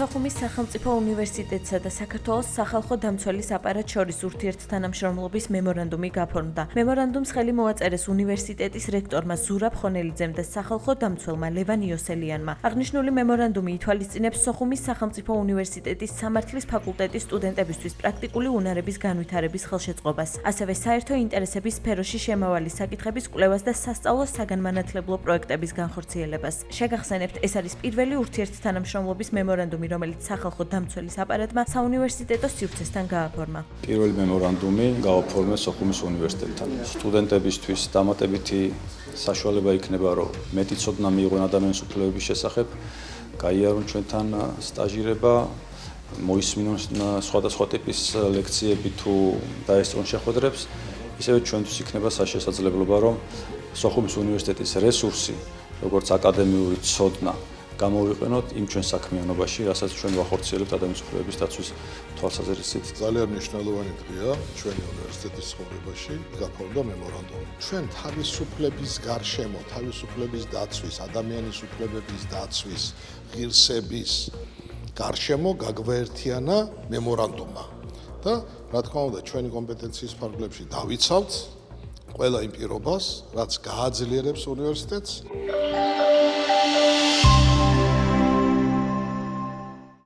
სოხუმის სახელმწიფო უნივერსიტეტსა და საქართველოს სახალხო დამცველის აპარატ შორის ურთიერთთანამშრომლობის მემორანდუმი გაფორმდა. მემორანდუმს ხელი მოაწერეს უნივერსიტეტის რექტორმა ზურაბ ხონელიძემ და სახალხო დამცველმა ლევან იოსელიანმა. აღნიშნული მემორანდუმი ითვალისწინებს სოხუმის სახელმწიფო უნივერსიტეტის სამართლის ფაკულტეტის სტუდენტებისთვის პრაქტიკული უნარების განვითარების ხელშეწყობას, ასევე საერთო ინტერესების სფეროში შემავალი საკითხების კვლევას და სასწავლო საგანმანათლებლო პროექტების განხორციელებას. შეგახსენებთ, ეს არის პირველი ურთიერთთანამშრომლობის მემორანდუმი, რომელიც სახალხო დამცველის აპარატმა საუნივერსიტეტო სივრცესთან გააფორმა. პირველი მემორანდუმი გააფორმეს სოხუმის უნივერსიტეტთან. სტუდენტებისთვის დამატებითი საშუალება იქნება, რომ მეტი ცოდნა მიიღონ ადამიანის უფლებების შესახებ, გაიარონ ჩვენთან სტაჟირება, მოისმინონ სხვადასხვა ტიპის ლექციები თუ დაესწრონ შეხვედრებს, ისევე ჩვენთვის იქნება შესაძლებლობა, რომ სოხუმის უნივერსიტეტის რესურსი, როგორც აკადემიური ცოდნა, გამოვიყენოთ იმ ჩვენ საქმიანობაში, რასაც ჩვენ ვახორციელებთ ადამიანის უფლებების დაცვის თვალსაზრისით. ძალიან მნიშვნელოვანი დღეა ჩვენი უნივერსიტეტის ცხოვრებაში, გაფორმდა მემორანდუმი. ჩვენ თავისუფლების გარშემო, თავისუფლების დაცვის, ადამიანის უფლებების დაცვის, ღირსების გარშემო გაგვაერთიანა მემორანდუმმა. და რა თქმა უნდა, ჩვენი კომპეტენციის ფარგლებში დავიცავთ ყველა იმ პირობას, რაც გააძლიერებს უნივერსიტეტს.